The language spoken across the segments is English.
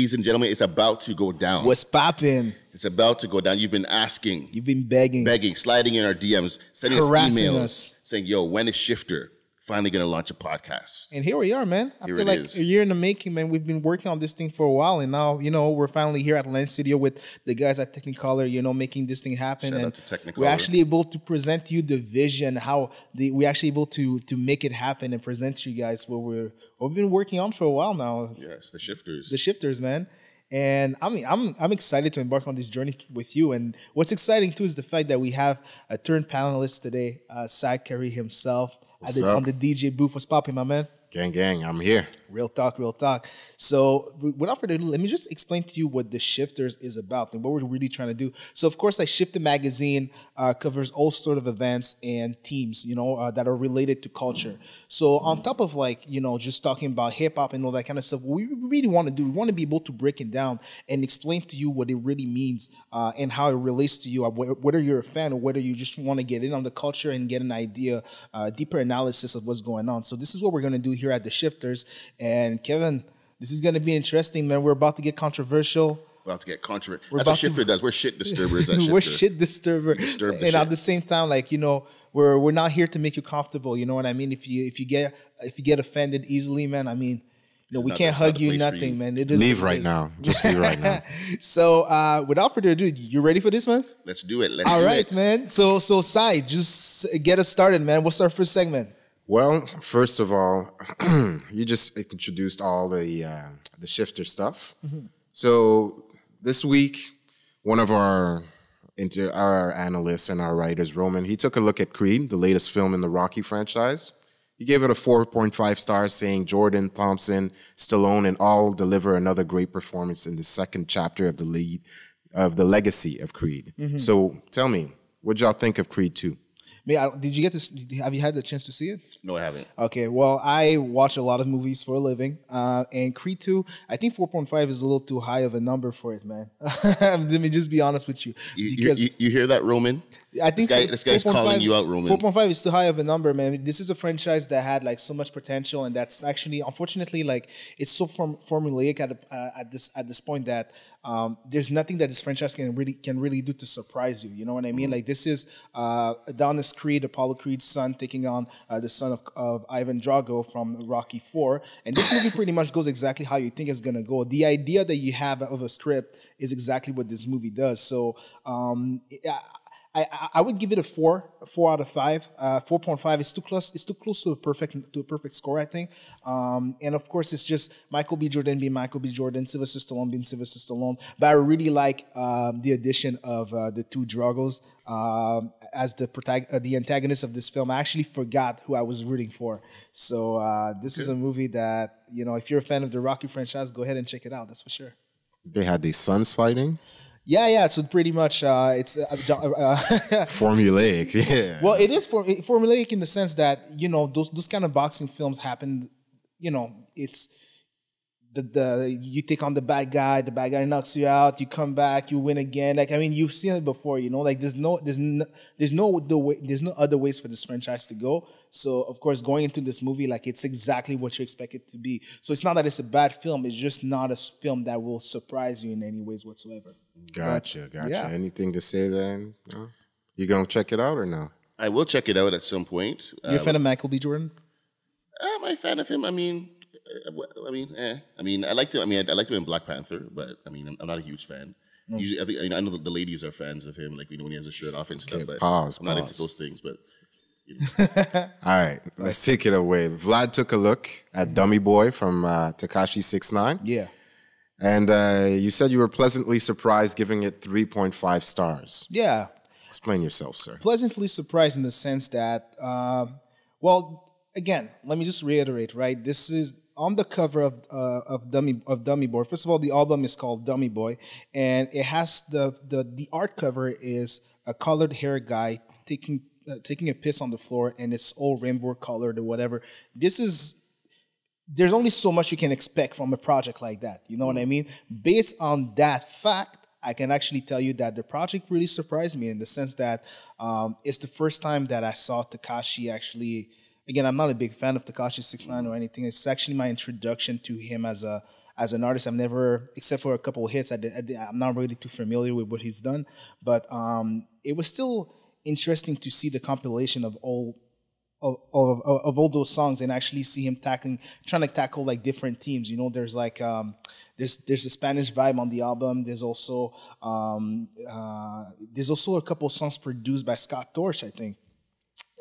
Ladies and gentlemen, it's about to go down. What's poppin'? It's about to go down. You've been asking. You've been begging, Sliding in our DMs, sending harassing us emails, us. saying, yo, when is Shifter finally going to launch a podcast? And here we are, man. After like is. a year in the making, man, we've been working on this thing for a while. And now, you know, we're finally here at Lens Studio with the guys at Technicolor, you know, making this thing happen. Shout and out to Technicolor. we're actually able to present you the vision, how we're actually able to make it happen and present to you guys what we've been working on for a while now. Yes, the Shifters. The Shifters, man. And I mean, I'm excited to embark on this journey with you. And what's exciting too is the fact that we have a third panelist today, Cy Kari himself, on the DJ booth. What's popping, my man? Gang, I'm here. Real talk. So without further ado, let me just explain to you what the Shifters is about and what we're really trying to do. So of course, like Shifter magazine covers all sort of events and themes, you know, that are related to culture. So on top of like, you know, just talking about hip hop and all that kind of stuff, what we really want to do, we want to be able to break it down and explain to you what it really means and how it relates to you, whether you're a fan or whether you just want to get in on the culture and get an idea, deeper analysis of what's going on. So this is what we're going to do here at the Shifters. And Kevin, this is going to be interesting, man. We're about to get controversial. About to get controversial. That's what Shifter does. We're shit disturbers at Shifter. We're shit disturbers. And at the same time, like, you know, we're not here to make you comfortable. You know what I mean? If you get offended easily, man, I mean, you know, we can't hug you, nothing, man. It is leave right now. Just leave right now. So without further ado, you ready for this, man? Let's do it. All right, man. So Cy, just get us started, man. What's our first segment? Well, first of all, you just introduced all the Shifter stuff. Mm-hmm. So this week, one of our analysts and our writers, Roman, he took a look at Creed, the latest film in the Rocky franchise. He gave it a 4.5 stars, saying Jordan, Thompson, Stallone, and all deliver another great performance in the second chapter of the legacy of Creed. Mm-hmm. So tell me, what y'all think of Creed 2? Did you get this? Have you had the chance to see it? No, I haven't. Okay, well, I watch a lot of movies for a living, and Creed 2, I think 4.5 is a little too high of a number for it, man. Let me just be honest with you. You hear that, Roman? I think this guy's calling you out, Roman. 4.5 is too high of a number, man. This is a franchise that had like so much potential, and that's actually, unfortunately, like it's so formulaic at this point that there's nothing that this franchise can really do to surprise you. You know what I mean? Mm-hmm. Like this is Adonis Creed, Apollo Creed's son, taking on the son of Ivan Drago from Rocky 4, and this movie pretty much goes exactly how you think it's gonna go. The idea that you have of a script is exactly what this movie does. So I would give it a 4 out of 5. 4.5 is too close. It's too close to a perfect score, I think. And of course, it's just Michael B. Jordan being Michael B. Jordan, Sylvester Stallone being Sylvester Stallone. But I really like the addition of the two Dragos as the antagonist of this film. I actually forgot who I was rooting for. So this is a movie that, you know, if you're a fan of the Rocky franchise, go ahead and check it out. That's for sure. They had these sons fighting. Yeah. So pretty much, it's formulaic. Yeah. Well, it is formulaic in the sense that, you know, those kind of boxing films happen. You know, it's you take on the bad guy knocks you out, you come back, you win again. Like, I mean, you've seen it before. You know, like there's no other ways for this franchise to go. So of course, going into this movie, like it's exactly what you expect it to be. So it's not that it's a bad film. It's just not a film that will surprise you in any ways whatsoever. Gotcha. Yeah. Anything to say then? No? You gonna check it out or no? I will check it out at some point. You're a fan of Michael B. Jordan? I'm a fan of him. I liked him. I liked him in Black Panther, but I mean, I'm not a huge fan. No. Usually, I know the ladies are fans of him, like, you know, when he has a shirt off and stuff. But I'm not into those things. But you know. All right, let's take it away. Vlad took a look at Dummy Boy from Tekashi 6ix9ine. Yeah. And you said you were pleasantly surprised, giving it 3.5 stars. Yeah. Explain yourself, sir. Pleasantly surprised in the sense that, well, again, let me just reiterate, right? This is on the cover of Dummy Boy. First of all, the album is called Dummy Boy, and it has the art cover is a colored hair guy taking a piss on the floor, and it's all rainbow colored or whatever. There's only so much you can expect from a project like that. You know what I mean? Based on that fact, I can actually tell you that the project really surprised me in the sense that it's the first time that I saw Tekashi actually. Again, I'm not a big fan of Tekashi 6ix9ine or anything. It's actually my introduction to him as a as an artist, I've never, except for a couple of hits, I'm not really too familiar with what he's done. But it was still interesting to see the compilation of all those songs and actually see him trying to tackle like different themes. You know, there's like there's a Spanish vibe on the album. There's also a couple of songs produced by Scott Dorsch, I think.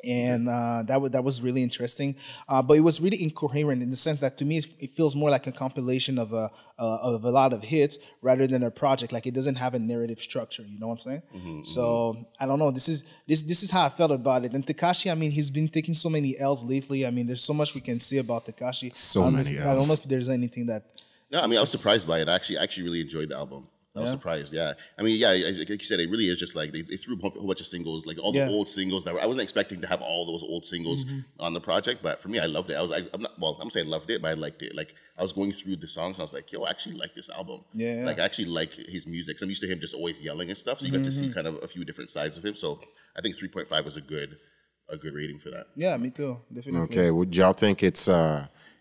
And that was really interesting, but it was really incoherent in the sense that to me it feels more like a compilation of a lot of hits rather than a project. Like it doesn't have a narrative structure. You know what I'm saying? So I don't know. This is how I felt about it. And Tekashi, I mean, he's been taking so many L's lately. I mean, there's so much we can see about Tekashi. So many L's. I don't know if there's anything that. No, I mean, I was surprised by it. I actually really enjoyed the album. I was surprised, yeah. I mean, yeah, like you said, it really is just like they threw a whole bunch of singles, like all the old singles that I wasn't expecting to have all those old singles on the project, but for me, I loved it. I'm saying loved it, but I liked it. Like I was going through the songs, and I was like, yo, I actually like this album. Yeah. Like I actually like his music. So I'm used to him just always yelling and stuff, so you got to see kind of a few different sides of him. So I think 3.5 was a good rating for that. Yeah, me too, definitely. Okay, would y'all think it's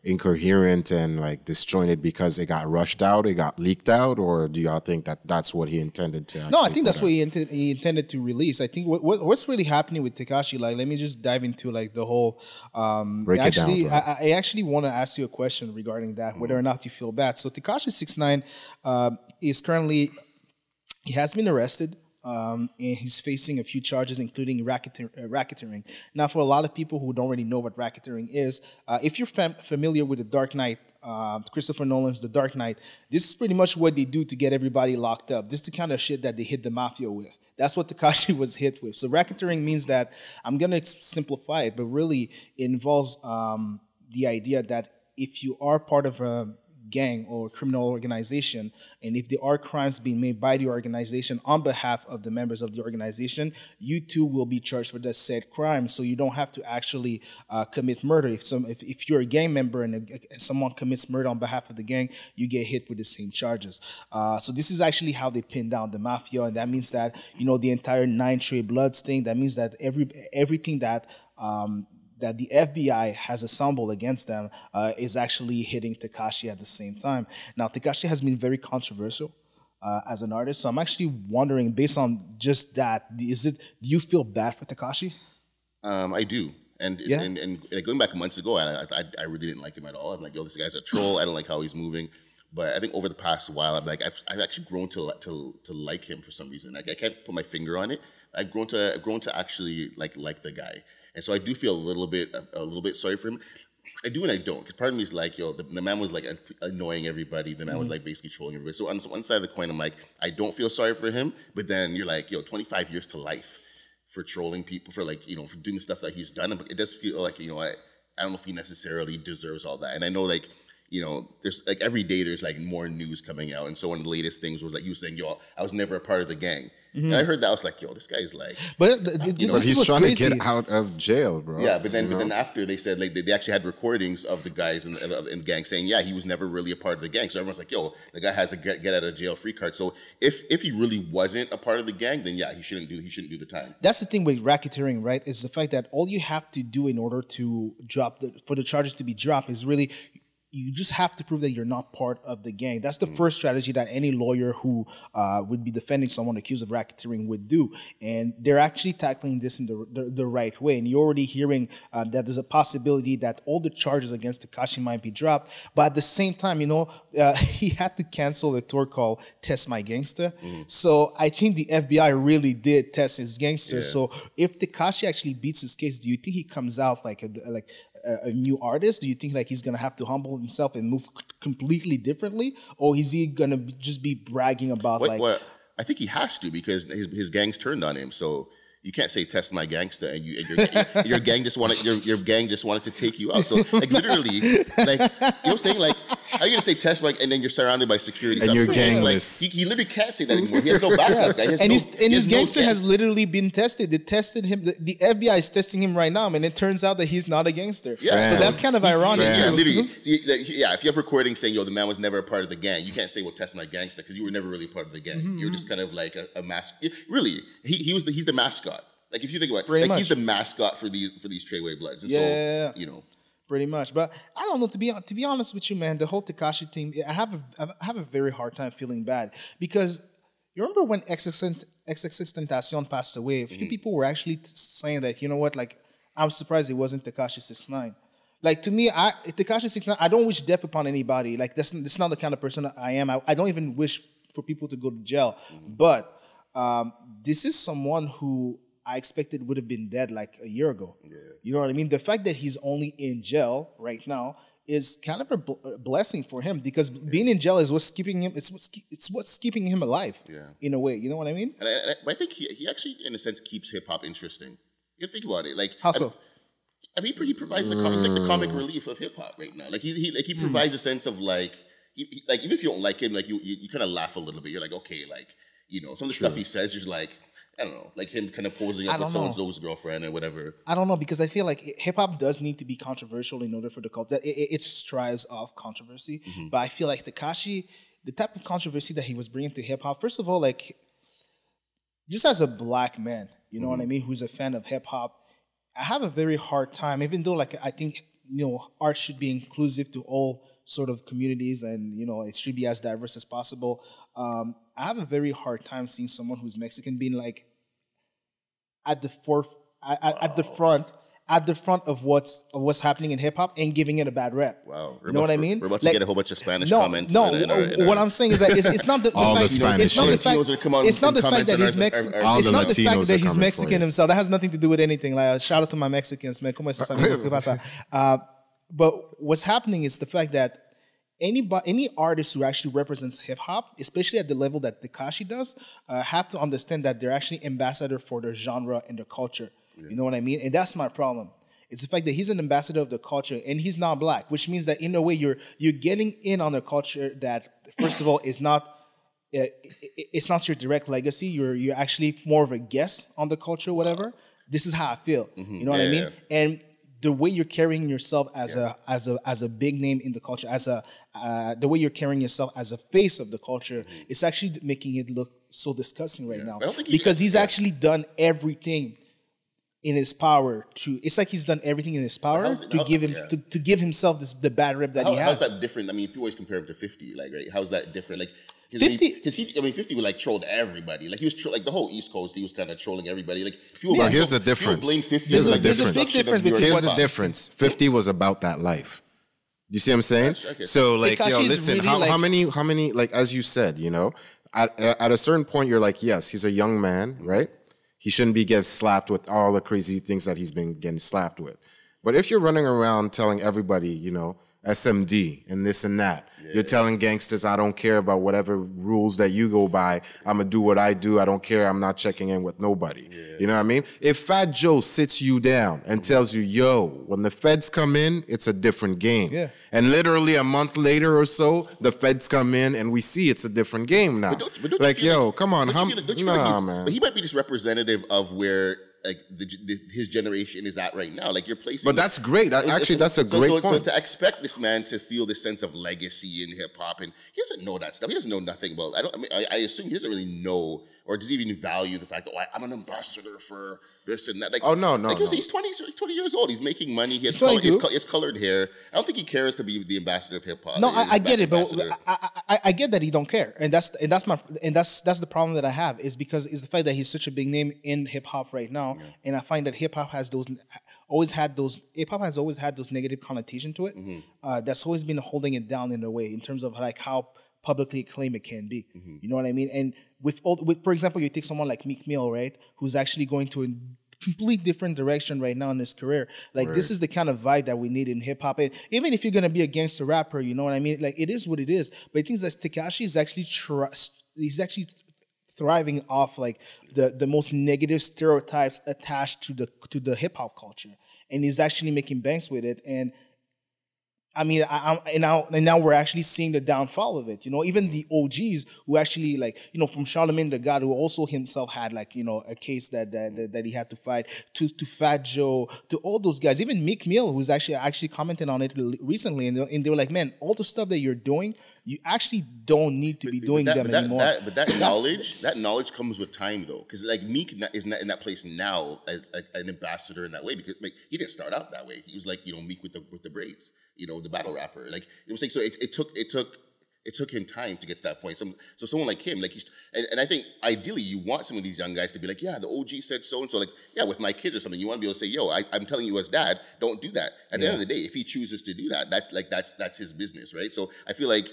incoherent and like disjointed because it got rushed out, it got leaked out, or do y'all think that that's what he intended to? No, I think that's what he intended to release. I think what's really happening with Tekashi, like, let me just dive into like the whole. Break it down. I actually want to ask you a question regarding that, whether or not you feel bad. So Tekashi 6ix9ine is currently, he has been arrested. And he's facing a few charges, including racketeering. Now, for a lot of people who don't really know what racketeering is, if you're familiar with The Dark Knight, Christopher Nolan's The Dark Knight, this is pretty much what they do to get everybody locked up. This is the kind of shit that they hit the mafia with. That's what Tekashi was hit with. So racketeering means that, I'm going to simplify it, but really it involves the idea that if you are part of a gang or criminal organization, and if there are crimes being made by the organization on behalf of the members of the organization, you too will be charged for the said crime. So you don't have to actually commit murder. If you're a gang member and someone commits murder on behalf of the gang, you get hit with the same charges. So this is actually how they pin down the mafia, and that means that, you know, the entire 9 Trey Bloods thing. That means that everything that that the FBI has assembled against them is actually hitting Tekashi at the same time. Now, Tekashi has been very controversial as an artist, so I'm actually wondering, based on just that, do you feel bad for Tekashi? I do. And going back months ago, I really didn't like him at all. I'm like, yo, this guy's a troll. I don't like how he's moving. But I think over the past while, I'm like, I've actually grown to like him for some reason. Like, I can't put my finger on it. I've grown to actually like the guy. And so I do feel a little bit sorry for him. I do and I don't, because part of me is like, yo, the man was like annoying everybody. The man was like basically trolling everybody. So on one side of the coin, I'm like, I don't feel sorry for him. But then you're like, yo, 25 years to life for trolling people, for like, you know, for doing the stuff that he's done. It does feel like, you know, I don't know if he necessarily deserves all that. And I know, like, you know, there's like every day there's like more news coming out. And so one of the latest things was like he was saying, yo, I was never a part of the gang. And I heard that, I was like, yo, this guy's like, but he's trying to get out of jail, bro. Yeah, but then after they said, like, they actually had recordings of the guys in the gang saying, yeah, he was never really a part of the gang. So everyone's like, yo, the guy has a get out of jail free card. So if he really wasn't a part of the gang, then yeah, he shouldn't do the time. That's the thing with racketeering, right? Is the fact that all you have to do in order to for the charges to be dropped is really, you just have to prove that you're not part of the gang. That's the first strategy that any lawyer who would be defending someone accused of racketeering would do. And they're actually tackling this in the right way. And you're already hearing that there's a possibility that all the charges against Tekashi might be dropped. But at the same time, you know, he had to cancel a tour called Test My Gangster. So I think the FBI really did test his gangster. Yeah. So if Tekashi actually beats his case, do you think he comes out like a new artist? Do you think like he's gonna have to humble himself and move completely differently, or is he gonna just be bragging about Well, I think he has to, because his gang's turned on him. So you can't say test my gangster and your gang just wanted to take you out. So like literally, like, you know what I'm saying? Like, how are you gonna say test my, and then you're surrounded by security and you're gangless? Like, he literally can't say that anymore. He has no backup. His gangster has literally been tested. They tested him. The FBI is testing him right now, and it turns out that he's not a gangster. Yeah, so that's kind of ironic. Yeah, literally. Yeah, if you have recordings saying, yo, the man was never a part of the gang, you can't say, well, test my gangster, because you were never really a part of the gang. You're just kind of like a mascot. Really, he's the mascot. Like, if you think about it, like, he's the mascot for these Treyway Bloods. And so, you know. Pretty much, but I don't know. To be honest with you, man, the whole Tekashi thing, I have a very hard time feeling bad because you remember when XXXTentacion passed away, a few people were actually saying that, you know what, like, I'm surprised it wasn't Tekashi 6ix9ine. Like, to me, Tekashi 6ix9ine, I don't wish death upon anybody. Like, that's not the kind of person I am. I don't even wish for people to go to jail. But this is someone who I expected would have been dead like a year ago. Yeah. You know what I mean? The fact that he's only in jail right now is kind of a blessing for him because being in jail is what's keeping him. It's what's keeping him alive. Yeah. In a way, you know what I mean? And I think he actually, in a sense, keeps hip hop interesting. You think about it, like how so? I mean, he provides he's like the comic relief of hip hop right now. Like he provides a sense of like even if you don't like him, like you kind of laugh a little bit. You're like, okay, like, you know, some of the stuff he says, you're like, I don't know, like him kind of posing up with so-and-so's girlfriend or whatever. I don't know, because I feel like hip-hop does need to be controversial in order for the culture. It strives off controversy. Mm-hmm. But I feel like Tekashi, the type of controversy that he was bringing to hip-hop, first of all, like, just as a black man, you know what I mean, who's a fan of hip-hop, I have a very hard time, even though, like, I think, you know, art should be inclusive to all sort of communities and, you know, it should be as diverse as possible. I have a very hard time seeing someone who's Mexican being like at the front of what's happening in hip hop and giving it a bad rep. Wow, you know what I mean? We're about to get a whole bunch of Spanish comments. What I'm saying is that it's not the fact. It's not the fact that he's Mexican. It's not the fact that he's Mexican himself. That has nothing to do with anything. Like, shout out to my Mexicans, man. ¿Cómo estás, amigo? ¿Qué pasa? But what's happening is the fact that any artist who actually represents hip hop, especially at the level that Tekashi does, have to understand that they're actually ambassador for their genre and their culture. Yeah. You know what I mean? And that's my problem. It's the fact that he's an ambassador of the culture and he's not black, which means that in a way you're getting in on a culture that, first of all, is not it's not your direct legacy. You're actually more of a guest on the culture, whatever. This is how I feel. Mm-hmm. You know what I mean? And the way you're carrying yourself as a big name in the culture, the way you're carrying yourself as a face of the culture, it's actually making it look so disgusting right now. Because he's actually done everything in his power to. It's like he's done everything in his power to give himself the bad rep that he has. How's that different? I mean, people always compare him to 50. Like, right? How's that different? Like, 50, because 50 would like trolled everybody. Like he was like the whole East Coast. He was kind of trolling everybody. Like here's the difference. Blame 50. There's a difference. Here's the difference. 50 was about that life. You see what I'm saying? Okay. So like, yo, listen, really how many like, as you said, you know, at a certain point you're like, yes, he's a young man, right? He shouldn't be getting slapped with all the crazy things that he's been getting slapped with. But if you're running around telling everybody, you know, SMD and this and that. Yeah. You're telling gangsters, I don't care about whatever rules that you go by. I'm going to do what I do. I don't care. I'm not checking in with nobody. Yeah. You know what I mean? If Fat Joe sits you down and tells you, yo, when the feds come in, it's a different game. Yeah. And literally a month later or so, the feds come in and we see it's a different game now. But don't like, yo, come on. Man. But he might be this representative of where like his generation is at right now. Like you're placing, but that's great. That's a great point. So to expect this man to feel this sense of legacy in hip hop, and he doesn't know that stuff. He doesn't know nothing about. I assume he doesn't really know, or does he even value the fact that I'm an ambassador for this and that? Like, no. He's 20 years old. He's making money. He has colored hair. I don't think he cares to be the ambassador of hip hop. No, I get it, but I get that he don't care, and that's the problem that I have is because it's the fact that he's such a big name in hip hop right now, and I find that hip hop has always had those negative connotation to it. Mm-hmm. That's always been holding it down in a way in terms of like how publicly acclaimed it can be. Mm-hmm. You know what I mean? And with for example, you take someone like Meek Mill, right, who's actually going to a complete different direction right now in his career. Like this is the kind of vibe that we need in hip hop. And even if you're gonna be a gangster rapper, you know what I mean? Like it is what it is. But it things that Tekashi is actually he's actually thriving off like the most negative stereotypes attached to the hip hop culture, and he's actually making banks with it. And I mean, and now we're actually seeing the downfall of it. You know, even the OGs who actually like, you know, from Charlemagne the God, who also himself had like, you know, a case that he had to fight, to Fat Joe, to all those guys, even Meek Mill, who's actually commented on it recently, and they were like, man, all the stuff that you're doing, you actually don't need to be doing them anymore. But that knowledge comes with time, though, because like Meek is not in that place now as an ambassador in that way, because like he didn't start out that way. He was like, you know, Meek with the braids, you know, the battle rapper. Like, you know what I'm saying? So it took him time to get to that point. So someone like him, like and I think ideally you want some of these young guys to be like, yeah, the OG said so and so. Like, yeah, with my kids or something, you want to be able to say, yo, I'm telling you as dad, don't do that. At the end of the day, if he chooses to do that, that's his business, right? So I feel like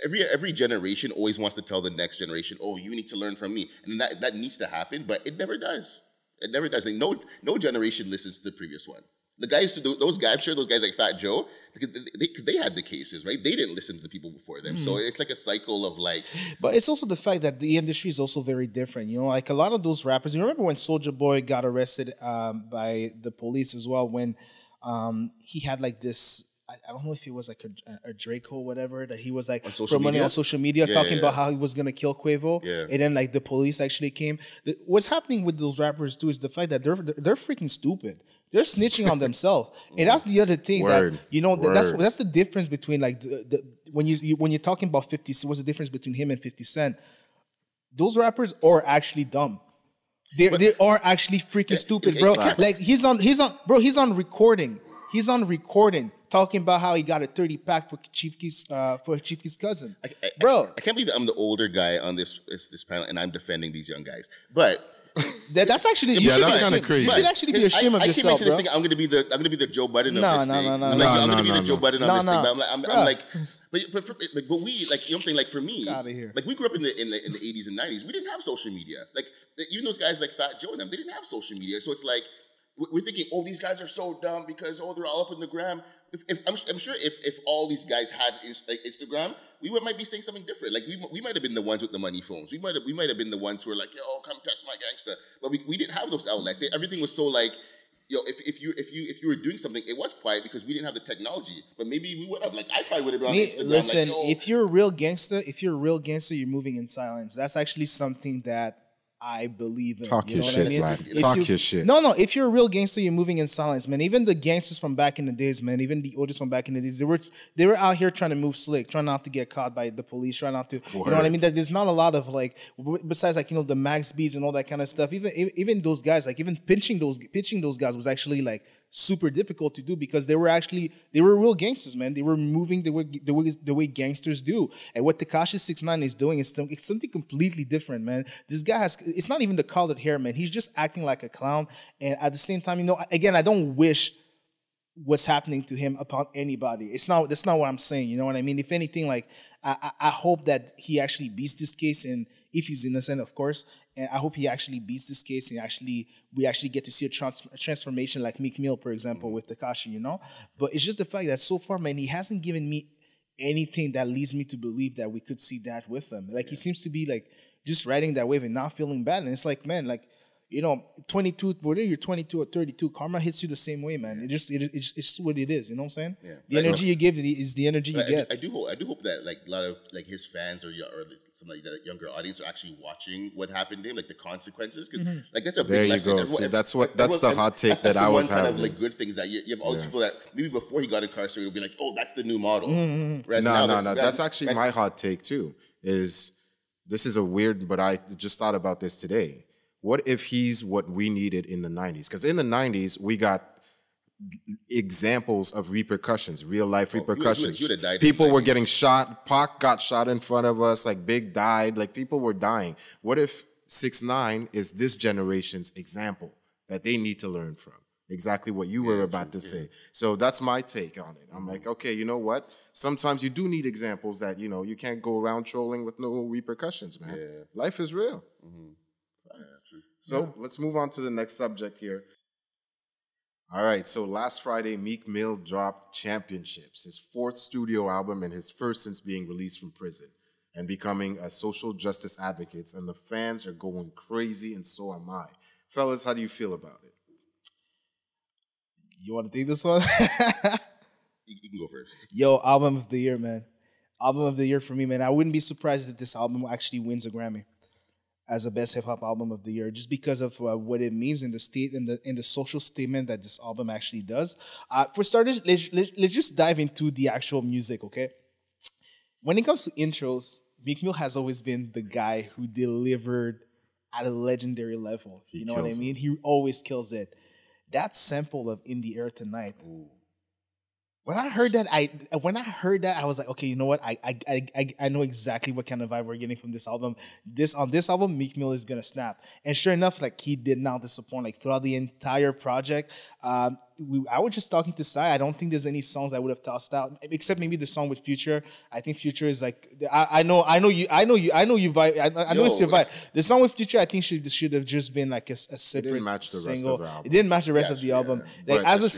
every generation always wants to tell the next generation, oh, you need to learn from me, and that needs to happen, but it never does. It never does. Like no generation listens to the previous one. The guys, those guys, I'm sure those guys like Fat Joe, because they had the cases, right? They didn't listen to the people before them, so it's like a cycle of like. But it's also the fact that the industry is also very different. You know, like a lot of those rappers. You remember when Soulja Boy got arrested by the police as well, when he had like this. I don't know if it was like a Draco or whatever that he was like promoting on social media, talking about how he was gonna kill Quavo, and then like the police actually came. What's happening with those rappers too is the fact that they're freaking stupid. They're snitching on themselves, and that's the other thing that you know. That's the difference between like when you're talking about 50 Cent. What's the difference between him and 50 Cent? Those rappers are actually dumb. They are actually freaking stupid, bro. Like he's on recording. He's on recording talking about how he got a 30-pack for Chief Keef's cousin. Bro. I can't believe I'm the older guy on this panel and I'm defending these young guys. But that's actually that's kind of crazy. You should actually be ashamed of yourself, I came into this thing, I'm gonna be the Joe Budden of this thing. I'm gonna be the Joe Budden of this thing. But I'm like, but we, like, you know what I'm saying? Like for me, like we grew up in the 80s and 90s. We didn't have social media. Like even those guys like Fat Joe and them, they didn't have social media. So it's like we're thinking, oh, these guys are so dumb because they're all up in the gram. I'm sure if all these guys had Instagram, we might be saying something different. Like we might have been the ones with the money phones. We might have been the ones who were like, yo, come test my gangster. But we didn't have those outlets. Everything was so like, yo, if you were doing something, it was quiet because we didn't have the technology. But maybe we would have. Like I probably would have been on Instagram. Listen, like, if you're a real gangster, you're moving in silence. That's actually something that I believe in. Talk your shit, Vlad. Talk your shit. No, if you're a real gangster, you're moving in silence, man. Even the gangsters from back in the days, man, even the OGs from back in the days, they were out here trying to move slick, trying not to get caught by the police, trying not to, you know what I mean? That there's not a lot of like, besides like, you know, the Max B's and all that kind of stuff. Even those guys, like even pitching those guys was actually like super difficult to do because they were real gangsters, man. They were moving the way gangsters do. And what Tekashi 6ix9ine is doing is something completely different, man. This guy it's not even the colored hair, man. He's just acting like a clown. And at the same time, you know, again, I don't wish what's happening to him upon anybody. That's not what I'm saying. You know what I mean? If anything, like I hope that he actually beats this case, and if he's innocent, of course. And I hope he actually beats this case, and we actually get to see a transformation like Meek Mill, for example, with Tekashi, you know? But it's just the fact that so far, man, he hasn't given me anything that leads me to believe that we could see that with him. Like, he seems to be, like, just riding that wave and not feeling bad. And it's like, man, like, you know, 22, whether you're 22 or 32, karma hits you the same way, man. It's just what it is. You know what I'm saying? Yeah. The energy you give is the energy you get. I do hope that like a lot of like his fans or some like that younger audience are actually watching what happened to him, like the consequences, because like that's a big lesson. There you go. That's the hot take that I was having. Kind of like good things that you have all these people that maybe before he got incarcerated would be like, oh, that's the new model. No. That's actually my hot take too. This is a weird, but I just thought about this today. What if he's what we needed in the 90s? Because in the 90s, we got examples of repercussions, real life repercussions. People were getting shot. Pac got shot in front of us. Like Big died. Like people were dying. What if 6ix9ine is this generation's example that they need to learn from? Exactly what you were about to say. So that's my take on it. I'm like, okay, you know what? Sometimes you do need examples that, you know, you can't go around trolling with no repercussions, man. Yeah. Life is real. So let's move on to the next subject here. All right, so last Friday, Meek Mill dropped Championships, his fourth studio album and his first since being released from prison and becoming a social justice advocate, and the fans are going crazy, and so am I. Fellas, how do you feel about it? You want to take this one? You can go first. Yo, album of the year, man. Album of the year for me, man. I wouldn't be surprised if this album actually wins a Grammy as a best hip hop album of the year, just because of what it means in the state in the social statement that this album actually does. For starters, let's just dive into the actual music, okay? When it comes to intros, Meek Mill has always been the guy who delivered at a legendary level. You know what I mean? He always kills it. That sample of "In the Air Tonight." Ooh. When I heard that, I was like, okay, you know what? I know exactly what kind of vibe we're getting from this album. On this album, Meek Mill is gonna snap. And sure enough, like he did not disappoint. Like throughout the entire project, I was just talking to Cy. I don't think there's any songs I would have tossed out, except maybe the song with Future. I think Future is like I know you vibe. I know it's your vibe. The song with Future, I think should have just been like a separate. It didn't match the rest of the album. It didn't match the rest of the album. Like as a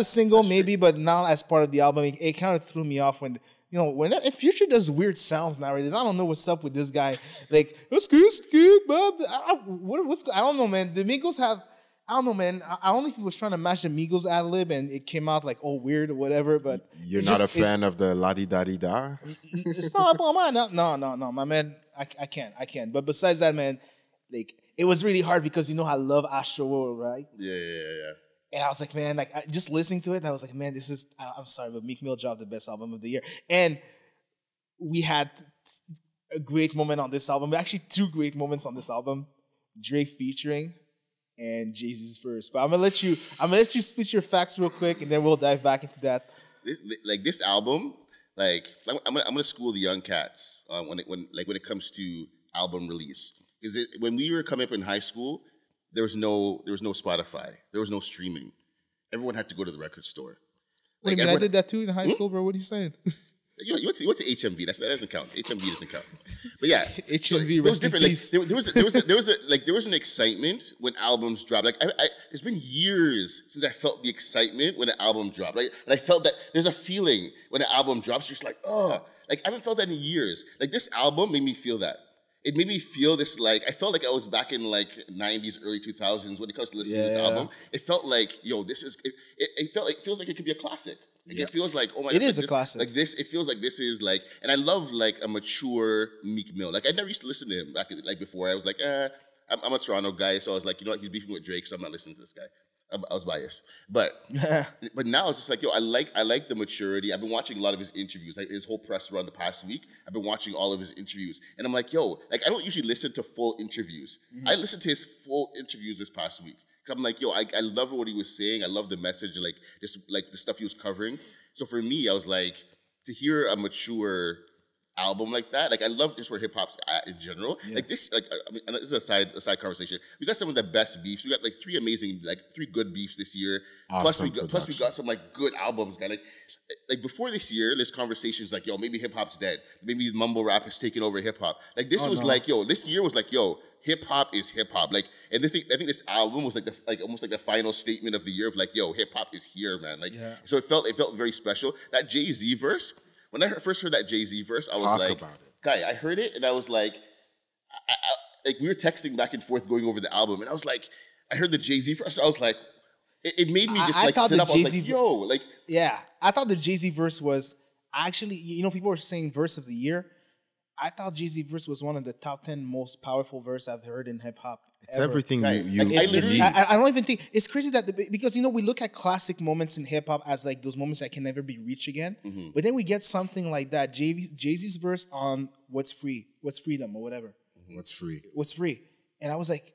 single, maybe, but now as part of the album, it kind of threw me off when. You know, if Future does weird sounds nowadays, I don't know what's up with this guy. Like, it's good, Bob. I don't know, man. The Migos have. I don't know, man. I don't know if he was trying to match the Migos ad lib and it came out like all weird or whatever. But you're not a fan of the la di da di da. It's not about mine. No, my man. I can't. But besides that, man, like it was really hard because you know I love Astro World, right? Yeah. And I was like, man, like just listening to it, and I was like, man, this is. I'm sorry, but Meek Mill dropped the best album of the year, and we had a great moment on this album. Actually, two great moments on this album: Drake featuring. And Jay-Z's verse. But I'm gonna let you spit your facts real quick, and then we'll dive back into that. This album, like I'm gonna school the young cats when it comes to album release. Because when we were coming up in high school, there was no Spotify, there was no streaming. Everyone had to go to the record store. Wait a minute, I did that too in high school, bro. What are you saying? You went to HMV. That doesn't count. HMV doesn't count. But yeah, HMV. It was different. Like there was an excitement when albums dropped. Like it's been years since I felt the excitement when an album dropped. Right, and I felt that there's a feeling when an album drops. Just like like I haven't felt that in years. Like this album made me feel that. It made me feel this like I felt like I was back in like 90s, early 2000s when it comes to listening to this album. It felt like this is. It feels like it could be a classic. Like it feels like, oh my god. It is a classic. Like this, it feels like this is like, and I love like a mature Meek Mill. Like I never used to listen to him back like before. I was like, I'm a Toronto guy, so I was like, you know what, he's beefing with Drake, so I'm not listening to this guy. I was biased. But now it's just like, I like the maturity. I've been watching a lot of his interviews, like his whole press run the past week. I've been watching all of his interviews. And I'm like, like I don't usually listen to full interviews. Mm-hmm. I listened to his full interviews this past week. Because I'm like, I love what he was saying. I love the message, like just like the stuff he was covering. So for me, I was like, to hear a mature album like that, like I love just where hip hop's at in general. Yeah. Like this, like I mean, this is a side conversation. We got some of the best beefs. We got like three good beefs this year. Awesome plus we got some like good albums, guy. Like before this year, there's conversations like, maybe hip hop's dead. Maybe mumble rap is taking over hip hop. Like this this year was like, hip hop is hip hop. Like, and I think this album was like almost like the final statement of the year of like, hip hop is here, man. Like, so it felt very special. That Jay-Z verse. When I first heard that Jay-Z verse, I was like, guy, I heard it and I was like, like we were texting back and forth going over the album, and I was like, I heard the Jay-Z verse, I was like, it made me just like sit up. I was like, yeah, I thought the Jay-Z verse was actually, people were saying verse of the year. I thought Jay-Z verse was one of the top 10 most powerful verse I've heard in hip hop. It's ever. Everything you I don't even think it's crazy that because we look at classic moments in hip hop as like those moments that can never be reached again. Mm-hmm. But then we get something like that. Jay-Z's verse on What's Freedom or whatever. Mm-hmm. What's free. And I was like,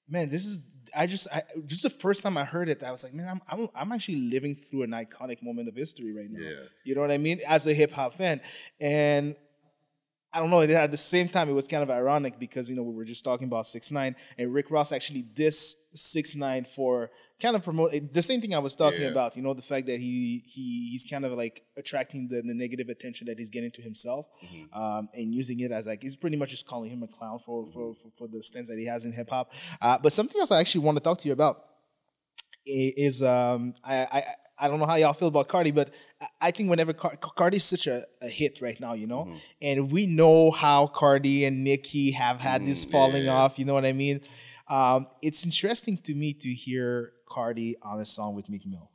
man, this is just the first time I heard it, I was like, man, I'm actually living through an iconic moment of history right now. Yeah. You know what I mean? As a hip hop fan. And I don't know. At the same time, it was kind of ironic because, we were just talking about 6ix9ine, and Rick Ross actually dissed 6ix9ine for kind of promote the same thing I was talking about. The fact that he's kind of like attracting the negative attention that he's getting to himself, and using it as like he's pretty much just calling him a clown for the stance that he has in hip hop. But something else I actually want to talk to you about is I don't know how y'all feel about Cardi, but I think whenever Cardi's such a hit right now, and we know how Cardi and Nicki have had this falling off, you know what I mean? It's interesting to me to hear Cardi on a song with Meek Mill.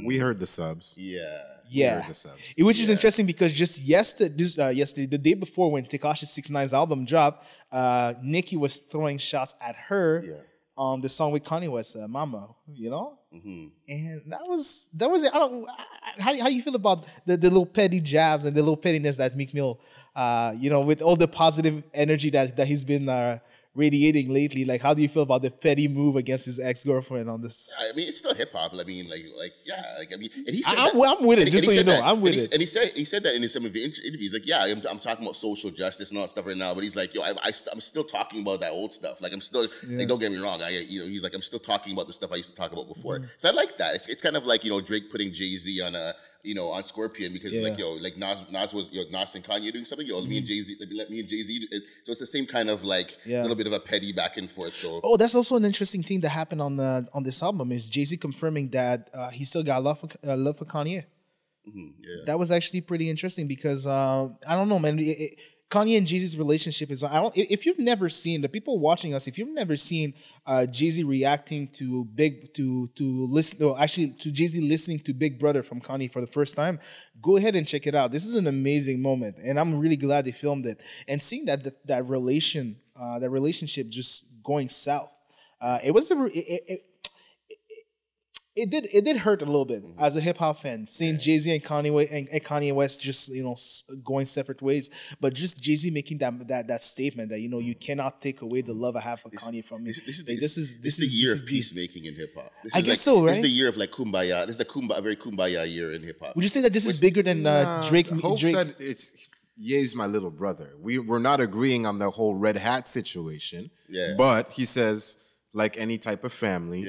We heard the subs. Yeah. Yeah, heard the subs. Which is interesting because just yesterday, the day before when Tekashi 6ix9ine's album dropped, Nicki was throwing shots at her on the song with Kanye West, Mama, you know? And that was it. How you feel about the little petty jabs and the little pettiness that Meek Mill, with all the positive energy that he's been radiating lately? Like, how do you feel about the petty move against his ex-girlfriend on this? I mean, it's still hip hop. I mean, and he said I'm with it. Just so you know, I'm with it. And he said that in some of the interviews. Like, yeah, I'm talking about social justice and all that stuff right now. But he's like, yo, I'm still talking about that old stuff. Like, I'm still like, don't get me wrong. He's like, I'm still talking about the stuff I used to talk about before. So I like that. It's kind of like Drake putting Jay-Z on a. On Scorpion because Nas was Nas and Kanye doing something. Me and Jay-Z, let me and Jay-Z. So it's the same kind of little bit of a petty back and forth. So that's also an interesting thing that happened on this album is Jay-Z confirming that he still got love for Kanye. That was actually pretty interesting because I don't know, man. Kanye and Jay-Z's relationship is. If you've never seen the people watching us, if you've never seen Jay-Z reacting to Jay-Z listening to Big Brother from Kanye for the first time, go ahead and check it out. This is an amazing moment, and I'm really glad they filmed it. And seeing that relationship just going south, it did hurt a little bit as a hip hop fan, seeing Jay-Z and Kanye West just going separate ways. But just Jay-Z making that statement that you cannot take away the love I have for Kanye from me. This is the year of peacemaking in hip hop. I guess so, right? This is the year of kumbaya. This is a very kumbaya year in hip hop. Would you say that this is bigger than Drake? Hope said it's Ye's my little brother. We're not agreeing on the whole red hat situation. Yeah. But he says, like any type of family.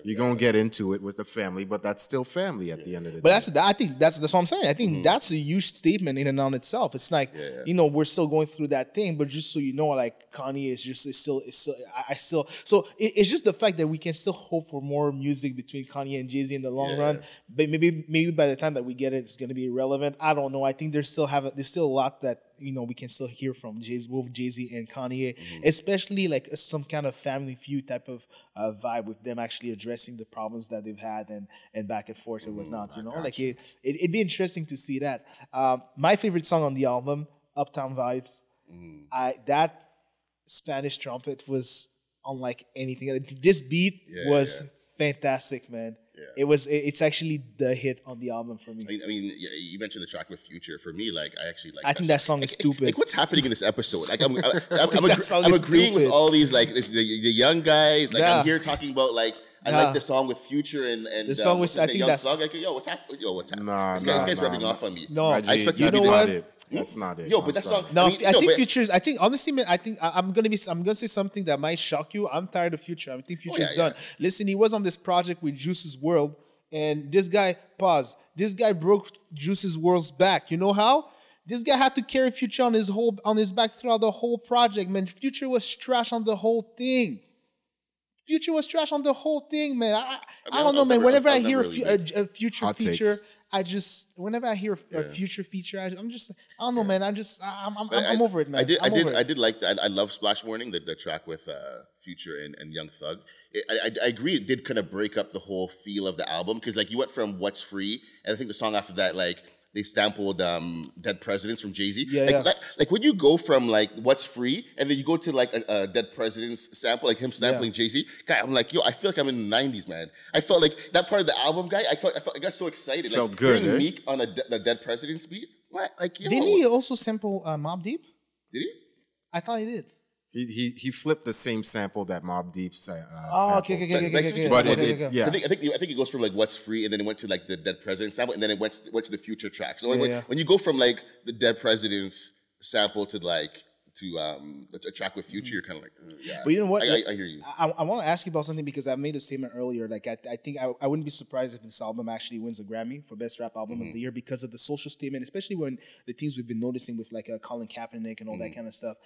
You're gonna get into it with the family, but that's still family at the end of the day. But I think that's what I'm saying. I think that's a huge statement in and on itself. It's like we're still going through that thing, but just so you know, like Kanye is still. So it's just the fact that we can still hope for more music between Kanye and Jay-Z in the long run. But maybe by the time that we get it, it's gonna be irrelevant. I don't know. I think there's still a lot that we can still hear from both Jay-Z and Kanye, especially like some kind of family feud type of vibe with them actually addressing the problems that they've had and back and forth and whatnot. It'd be interesting to see that. My favorite song on the album, Uptown Vibes. That Spanish trumpet was unlike anything. This beat was fantastic, man. It's actually the hit on the album for me. I mean, you mentioned the track with Future. For me, I actually like. I think that song is stupid. Like, what's happening in this episode? Like, I'm agreeing with all these the young guys. Like, I'm here talking about I like the song with Future and the song with I think that's like, what's happening? What's happening? This guy's rubbing off on me. No, I expect you know what? That's not it. But that's not. No, I think Future's. I think honestly, man. I think I'm gonna say something that might shock you. I'm tired of Future. I think Future's done. Listen, he was on this project with Juice's WRLD, and this guy broke Juice's WRLD's back. You know how? This guy had to carry Future on his back throughout the whole project. Man, Future was trash on the whole thing. Future was trash on the whole thing, man. I don't know, man. Whenever I hear a Future feature, whenever I hear a Future feature, I don't know, man. I'm over it, man. I did like that. I love Splash Warning, the track with Future and Young Thug. I agree. It did kind of break up the whole feel of the album because you went from What's Free, and I think the song after that they sampled Dead Presidents from Jay-Z. Like when you go from What's Free and then you go to a Dead Presidents sample, like him sampling Jay-Z, guy, I'm like, yo, I feel like I'm in the 90s, man. I felt like that part of the album, guy, I got so excited. Felt good, hearing Meek on the Dead Presidents beat. What? Didn't he also sample Mobb Deep? Did he? I thought he did. He flipped the same sample that Mobb Deep sampled. Okay. But I think it goes from What's Free and then it went to the Dead Presidents sample and then it went to the Future track. So when you go from the Dead Presidents sample to a track with Future, you're kind of But you know what? I hear you. I want to ask you about something because I made a statement earlier. I think I wouldn't be surprised if this album actually wins a Grammy for Best Rap Album of the Year because of the social statement, especially when the things we've been noticing with Colin Kaepernick and all that kind of stuff.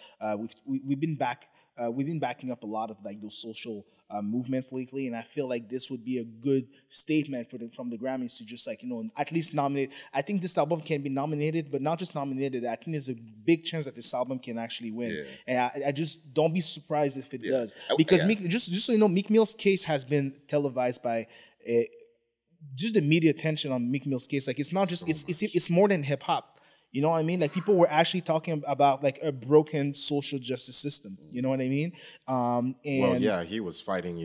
We've been backing up a lot of those social movements lately, and I feel like this would be a good statement from the Grammys to just at least nominate. I think this album can be nominated, but not just nominated. I think there's a big chance that this album can actually win, and I just don't be surprised if it does because just so you know, Meek Mill's case has been televised by just the media attention on Meek Mill's case. Like, it's not just it's more than hip hop. You know what I mean? Like, people were actually talking about like a broken social justice system. You know what I mean? And well, yeah, he was fighting,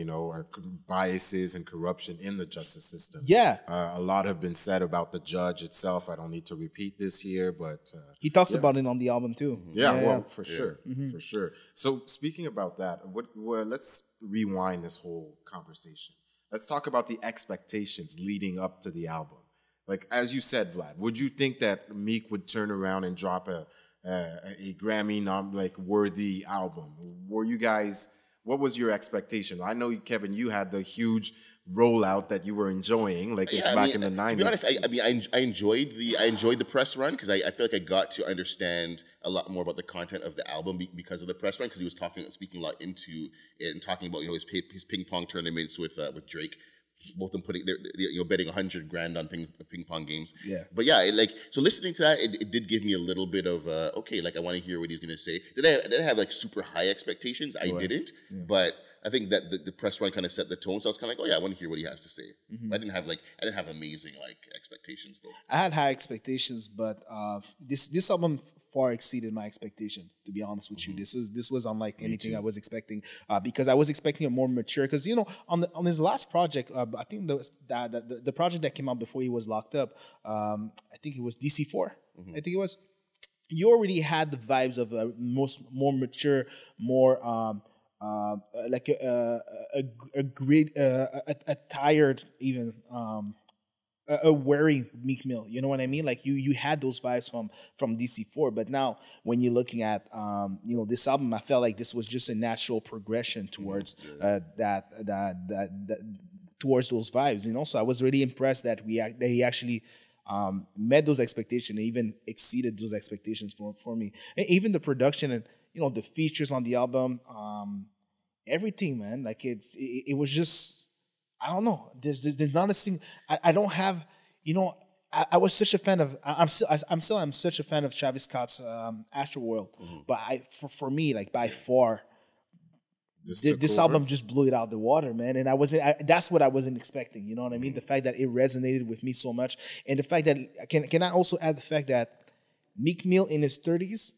biases and corruption in the justice system. Yeah. A lot have been said about the judge itself. I don't need to repeat this here, but he talks about it on the album too. For sure, for sure. So speaking about that, let's rewind this whole conversation. Let's talk about the expectations leading up to the album. Like, as you said, Vlad, would you think that Meek would turn around and drop a Grammy worthy album? Were you guys? What was your expectation? I know, Kevin, you had the huge rollout that you were enjoying, like back in the 90s. To be honest, I enjoyed the press run because I feel like I got to understand a lot more about the content of the album because of the press run, because he was speaking a lot into it and talking about his ping pong tournaments with Drake. Both of them betting $100,000 on ping pong games. Yeah. But yeah, so listening to that, it did give me a little bit of okay, I want to hear what he's gonna say. Did I have super high expectations? I didn't. Yeah. But I think that the press run kind of set the tone. So I was kind of like, oh yeah, I want to hear what he has to say. Mm-hmm. I didn't have amazing expectations though. I had high expectations, but this album far exceeded my expectation. To be honest with you, this was unlike anything I was expecting. Because I was expecting a more mature. Because on his last project, I think the project that came out before he was locked up, I think it was DC4. Mm-hmm. I think it was. You already had the vibes of a more mature, more. A tired, even a wary Meek Mill. You know what I mean? Like you had those vibes from DC4, but now when you're looking at this album, I felt like this was just a natural progression towards towards those vibes. So I was really impressed that he actually met those expectations and even exceeded those expectations for me. And even the production and the features on the album, everything, man. Like it was just, I don't know. There's not a single. I don't have. I was such a fan of. I'm such a fan of Travis Scott's Astroworld. Mm-hmm. But for me, by far, this album just blew it out of the water, man. And that's what I wasn't expecting. You know what I mean? The fact that it resonated with me so much, and the fact that can I also add the fact that Meek Mill in his 30s.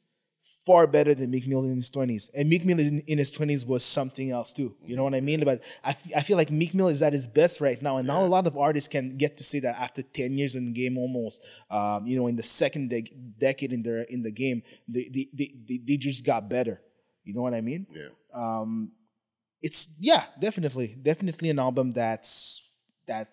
Far better than Meek Mill in his 20s. And Meek Mill in his 20s was something else too. You know what I mean? But I feel like Meek Mill is at his best right now. And now a lot of artists can get to say that after 10 years in the game almost, in the second decade in the game, they just got better. You know what I mean? Yeah. It's definitely an album that's going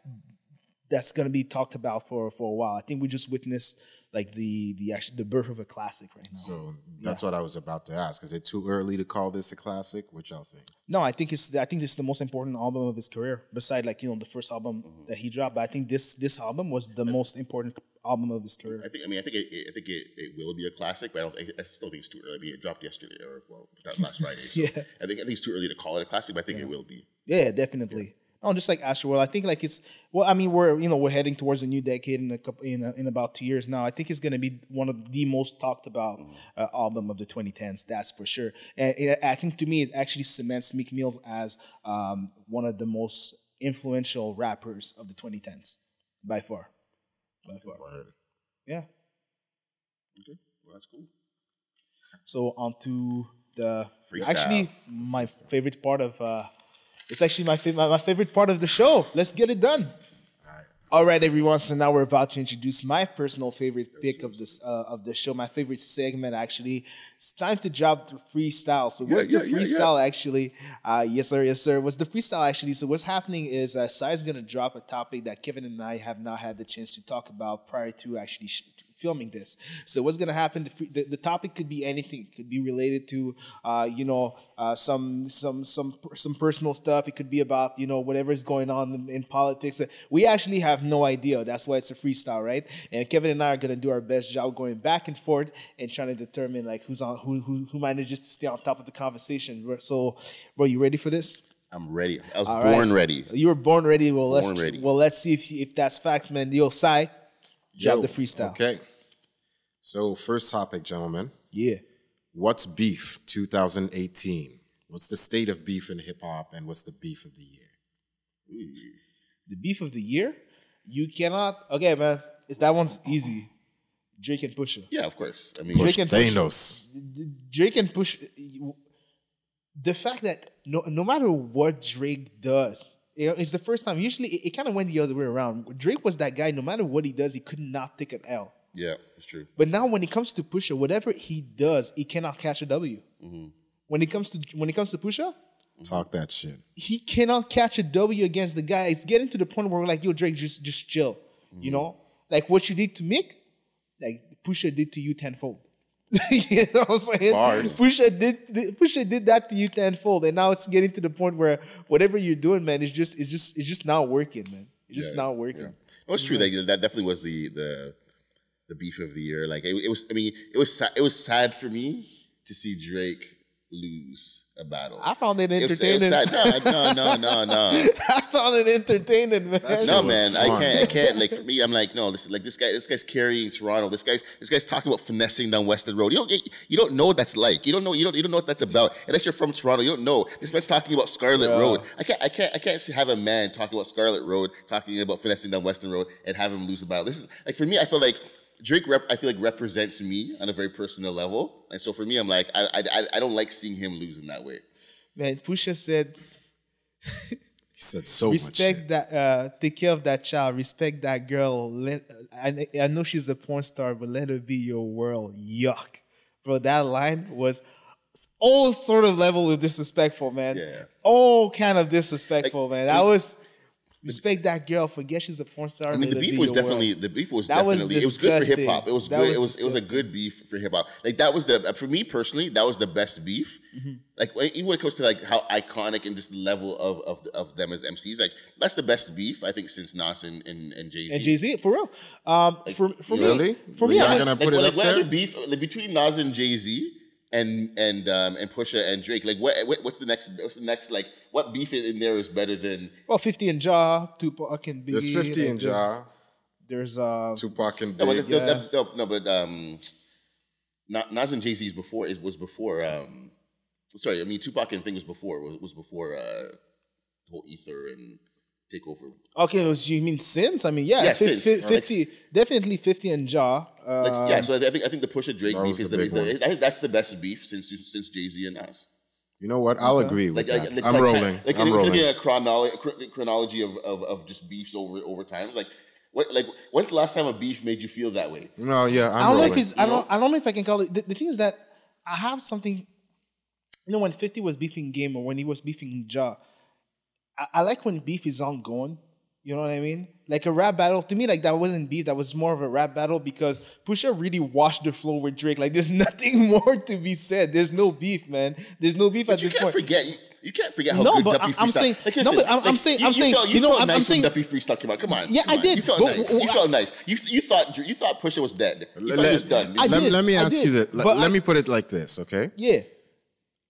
to be talked about for a while. I think we just witnessed the birth of a classic right now. So that's what I was about to ask. Is it too early to call this a classic? What y'all think? No, I think this is the most important album of his career, beside the first album that he dropped. But I think this album was the most important album of his career. I think it will be a classic, but I still think it's too early. I mean, it dropped yesterday, last Friday. So yeah. I think it's too early to call it a classic, but I think it will be. Yeah, definitely. Yeah. No, just like Astroworld, I think we're heading towards a new decade in about 2 years now. I think it's going to be one of the most talked about album of the 2010s. That's for sure. And I think to me it actually cements Meek Mill as one of the most influential rappers of the 2010s by far. Yeah. Okay, well that's cool. So on to the Freestyle. Actually, my favorite part of. It's actually my favorite part of the show. Let's get it done. All right, everyone. So now we're about to introduce my personal favorite pick of the show. My favorite segment, actually. It's time to drop the freestyle. So what's the freestyle actually? Yes, sir. What's the freestyle actually? So what's happening is Cy's gonna drop a topic that Kevin and I have not had the chance to talk about prior to actually filming this. So what's gonna happen? The topic could be anything. It could be related to some personal stuff. It could be about whatever is going on in politics. We actually have no idea. That's why it's a freestyle, right? And Kevin and I are gonna do our best job going back and forth and trying to determine who manages to stay on top of the conversation. So, bro, you ready for this? I'm ready. I was born ready. You were born ready. Well, ready. Let's see if that's facts, man. Yo, Cy. Drop the freestyle. Okay. So first topic, gentlemen. Yeah. What's beef 2018? What's the state of beef in hip hop, and what's the beef of the year? The beef of the year? You cannot. Okay, man. That one's easy. Drake and Pusha. Yeah, of course. I mean, Push Drake and Thanos. Drake and Pusha. The fact that no matter what Drake does, it's the first time. Usually, it kind of went the other way around. Drake was that guy. No matter what he does, he could not take an L. yeah, it's true. But now, when it comes to Pusha, whatever he does, he cannot catch a W. When it comes to Pusha, Talk that shit. he cannot catch a W against the guy. It's getting to the point where we're like, yo, Drake, just chill. You know, like what you did to Mick, like Pusha did to you tenfold. You know what I'm saying? Bars. Pusha did that to you tenfold, and now it's getting to the point where whatever you're doing, man, it's just not working, man. It's just not working. Yeah. It was true. That definitely was the beef of the year. Like it was. I mean, it was sad for me to see Drake lose a battle. I found it It was entertaining. sad. No. I found it entertaining, man. No, man, I can't. Like for me, I'm like, no, listen, like this guy's carrying Toronto. This guy's talking about finessing down Western Road. You don't know what that's like. You don't know what that's about. Unless you're from Toronto, you don't know. This man's talking about Scarlet Road. I can't have a man talking about Scarlet Road, talking about finessing down Western Road, and have him lose the battle. This is like for me. I feel like Drake represents me on a very personal level, and so for me, I'm like, I don't like seeing him lose in that way. Man, Pusha said, He said so much shit. respect that, take care of that child, respect that girl. I know she's a porn star, but let her be your world. Yuck. Bro, that line was all sort of level of disrespectful, man. Yeah. All kind of disrespectful, man. That was respect that girl, forget she's a porn star. I mean, the beef was definitely it was good for hip hop. It was good. It was a good beef for hip hop. Like that was for me personally, that was the best beef. Like even when it comes to like how iconic and just level of them as MCs, like that's the best beef I think since Nas and Jay-Z. And Jay-Z, for real. For me, Really? for me, You're I not was, gonna put it up what there? other beef like, between Nas and Jay-Z and Pusha and Drake? Like what's the next like what beef in there is better than 50 and Ja, Tupac and Biggie. There's 50 and Ja, There's Tupac and no, Big. but Nas and Jay-Z's was before sorry, I mean Tupac and thing was before the whole Ether and Takeover. Okay, you mean since? I mean, yeah, Yeah, 50, definitely 50 and Ja. Yeah, so I think the Pusha Drake That was beef is the big one. I think that's the best beef since Jay-Z and Nas. You know what? I'll agree with that. I'm like, rolling. Like, I'm rolling. Looking at a chronology of just beefs over time. Like when's the last time a beef made you feel that way? No, yeah, I I'm don't know rolling. if it's. I don't know if I can call it. The thing is that I have something. You know, when 50 was beefing Game or when he was beefing Ja, I like when beef is ongoing. You know what I mean? Like a rap battle, to me, like that wasn't beef. That was more of a rap battle because Pusha really washed the floor with Drake. Like there's nothing more to be said. There's no beef, man. There's no beef at this point. You can't forget how No, good but Duppy I'm freestyle. saying- Like, no, listen, but I'm like, saying- you I'm saying- felt, you know, felt I'm nice saying- when Duppy freestyle came out. Come on. Yeah, come I on. did. You felt But- nice. You felt nice. You thought Pusha was dead. You thought he was done. I did. Let me I ask did. you that. But Let me put it like this, okay? Yeah.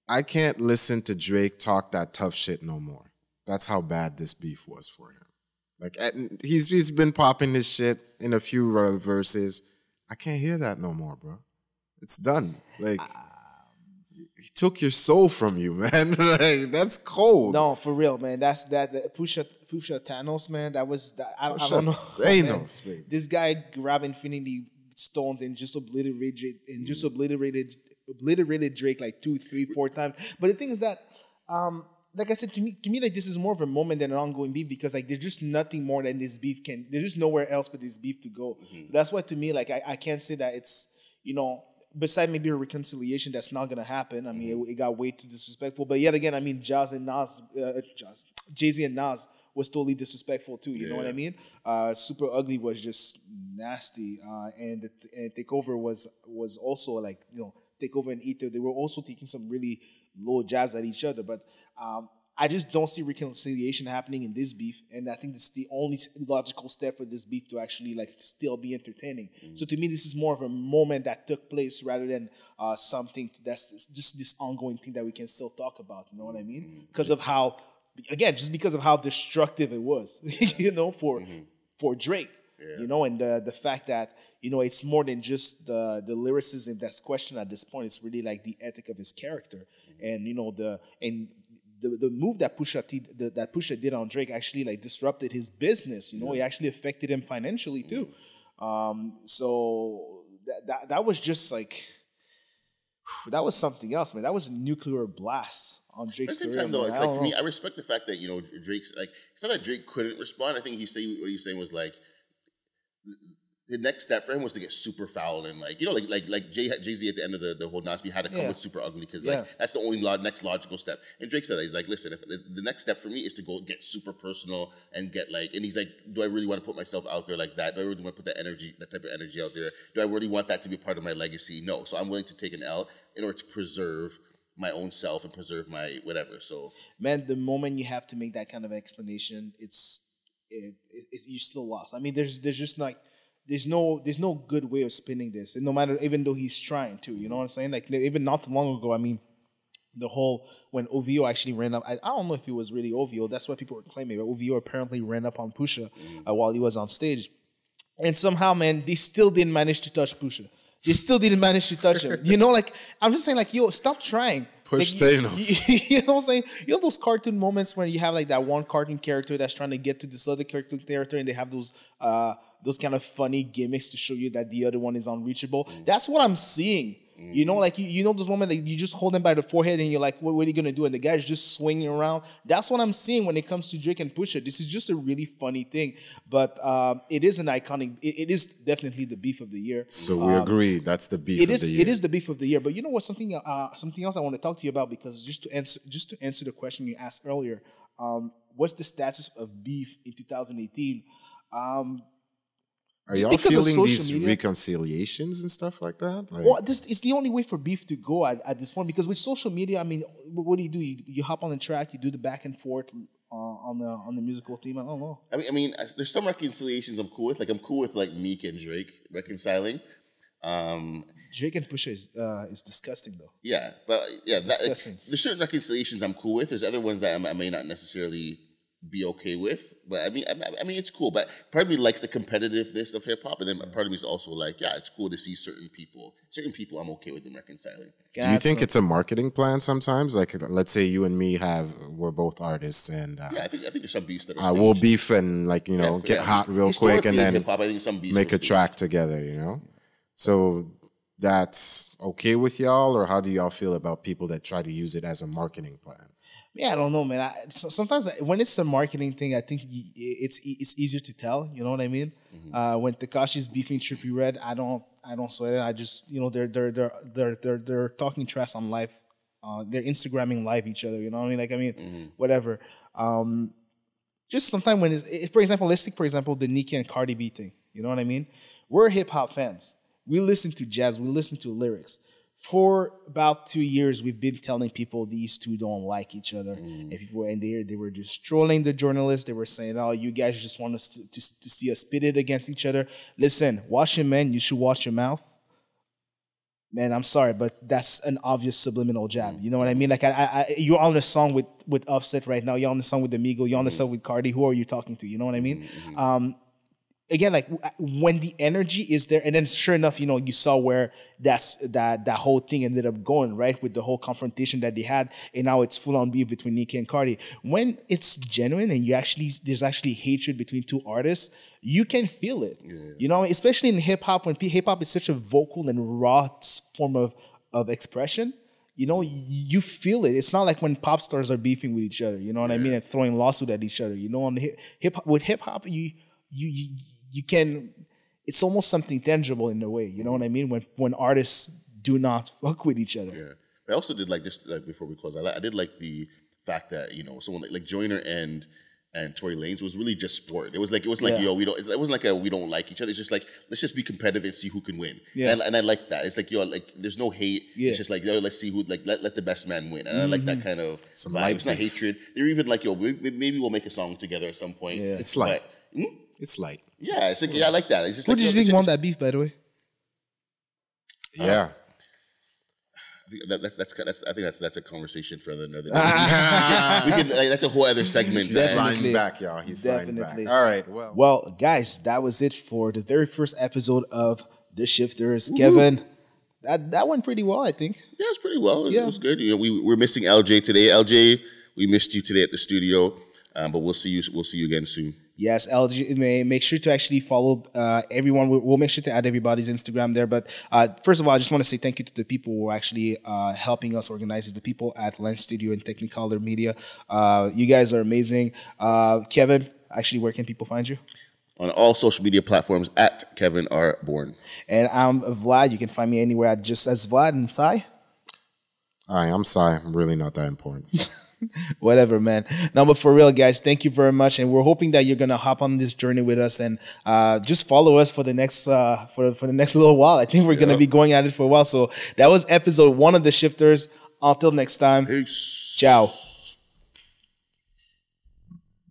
I can't listen to Drake talk that tough shit no more. That's how bad this beef was for him. Like he's been popping this shit in a few verses. I can't hear that no more, bro. It's done. Like he took your soul from you, man. Like that's cold. No, for real, man. That's that the Pusha Thanos, man. That was that. I don't know. Thanos, baby. This guy grabbed Infinity Stones and just obliterated Drake like 2, 3, 4 times. But the thing is that, like I said, to me, like this is more of a moment than an ongoing beef because like there's just nothing more than this beef can. There's just nowhere else for this beef to go. That's why to me, like I can't say that it's beside maybe a reconciliation that's not gonna happen. I mean, it got way too disrespectful. But yet again, I mean, Jay-Z and Nas was totally disrespectful too. You know what I mean? Super Ugly was just nasty, and Takeover was also like Takeover and Ether. They were also taking some really low jabs at each other, but I just don't see reconciliation happening in this beef, and I think it's the only logical step for this beef to actually like still be entertaining. So to me, this is more of a moment that took place rather than something that's just this ongoing thing that we can still talk about. You know what I mean? Because of how, again, just because of how destructive it was, for Drake. And the fact that it's more than just the lyricism that's questioned at this point. It's really like the ethic of his character, and the move that Pusha did on Drake actually like disrupted his business. You know, it actually affected him financially too. So that was just like that was something else, man. That was a nuclear blast on Drake's career. At the same time, though, it's like for me, I respect the fact that Drake's like it's not that Drake couldn't respond. I think what he's saying was like the next step for him was to get super foul and like Jay-Z at the end of the whole Nasty had to come with super ugly because like that's the only next logical step. And Drake said that he's like, listen, if the next step for me is to go get super personal and get like, and he's like, do I really want to put myself out there like that? Do I really want to put that type of energy out there? Do I really want that to be part of my legacy? No. So I'm willing to take an L in order to preserve my own self and preserve my whatever. So man, the moment you have to make that kind of explanation, it's you're still lost. I mean, there's just like. There's no good way of spinning this, and no matter, even though he's trying to, you know what I'm saying? Like even not too long ago, I mean, the whole when OVO actually ran up, I don't know if it was really OVO. That's what people were claiming, but OVO apparently ran up on Pusha while he was on stage, and somehow, man, they still didn't manage to touch Pusha. They still didn't manage to touch him. You know, like I'm just saying, like yo, stop trying. Push like, Thanos. You know what I'm saying? You know those cartoon moments when you have like that one cartoon character that's trying to get to this other cartoon character, and they have those kind of funny gimmicks to show you that the other one is unreachable. That's what I'm seeing. You know, like you know those moments that you just hold him by the forehead and you're like, what are you gonna do? And the guy's just swinging around. That's what I'm seeing when it comes to Drake and Pusha. This is just a really funny thing, but it is an iconic. It is definitely the beef of the year. So we agree that's the beef of the year. It is the beef of the year. But you know what? Something else I want to talk to you about, because just to answer the question you asked earlier, what's the status of beef in 2018? Are y'all feeling these reconciliations and stuff like that? Like, well, this is the only way for beef to go at this point, because with social media, I mean, what do? You hop on the track, you do the back and forth on the musical theme. I don't know. I mean, there's some reconciliations I'm cool with. Like I'm cool with like Meek and Drake reconciling. Drake and Pusha is disgusting though. Yeah, but yeah, disgusting. There's certain reconciliations I'm cool with. There's other ones that I may not necessarily be okay with, but I mean, it's cool. But part of me likes the competitiveness of hip hop, and then part of me is also like, yeah, it's cool to see certain people I'm okay with them reconciling. Do you think it's a marketing plan sometimes? Like, let's say you and me we're both artists, and yeah, I think there's some beefs that we'll beef and like get hot real quick, and then hip-hop, I think some beefs make a track together. So that's okay with y'all, or how do y'all feel about people that try to use it as a marketing plan? Yeah, I don't know, man. Sometimes when it's the marketing thing, I think it's easier to tell. You know what I mean? When Tekashi's beefing Trippie Redd, I don't sweat it. I just they're talking trash on live. They're Instagramming live each other. You know what I mean? Whatever. Just sometimes when for example, let's take the Nicki and Cardi B thing. You know what I mean? We're hip hop fans. We listen to jazz. We listen to lyrics. For about 2 years, we've been telling people these two don't like each other, and people they were just trolling the journalists. They were saying, "Oh, you guys just want us to see us pitted against each other." Listen, wash your man. You should wash your mouth. Man, I'm sorry, but that's an obvious subliminal jab. You know what I mean? Like, you're on a song with Offset right now. You're on the song with Amigo. You're on the song with Cardi. Who are you talking to? You know what I mean? Again, like when the energy is there, and then sure enough, you saw where that whole thing ended up going, right? With the whole confrontation that they had, and now it's full on beef between Nicki and Cardi. When it's genuine and there's actually hatred between two artists, you can feel it. Yeah. Especially in hip hop, when hip hop is such a vocal and raw form of expression. You feel it. It's not like when pop stars are beefing with each other. You know what I mean? And throwing lawsuit at each other. On the with hip hop, you can, it's almost something tangible in a way, you know what I mean? When artists do not fuck with each other. Yeah. I also did like this, like before we close, I did like the fact that, someone like Joyner and Tory Lanez was really just sport. It wasn't like we don't like each other. It's just like, let's just be competitive and see who can win. Yeah. And I like that. It's like, there's no hate. Yeah. It's just like, let's see who, like, let the best man win. And I like that kind of vibe. It's not hatred. They're even like, maybe we'll make a song together at some point. Yeah. It's like, it's light. Yeah, it's like, I like that. It's just who do you think won that beef, by the way? Yeah. I think that's a conversation for another day. That's a whole other segment. He's sliding back, y'all. He's sliding back. All right. Well, guys, that was it for the very first episode of The Shifters. Woo. Kevin, that went pretty well, I think. Yeah, it was pretty well. It was good. We're missing LJ today. LJ We missed you today at the studio, but we'll see you again soon. Yes, LG, make sure to actually follow everyone. We'll make sure to add everybody's Instagram there. But first of all, I just want to say thank you to the people who are actually helping us organize it, the people at Lens Studio and Technicolor Media. You guys are amazing. Kevin, actually, where can people find you? On all social media platforms at Kevin R. Bourne. And I'm Vlad. You can find me anywhere at just as Vlad. And Cy? Hi, I'm Cy. I'm really not that important. Whatever, man. No, but for real, guys, thank you very much, and we're hoping that you're gonna hop on this journey with us and just follow us for the next for the next little while. I think we're gonna be going at it for a while. So that was episode 1 of The Shifters. Until next time, peace. Ciao.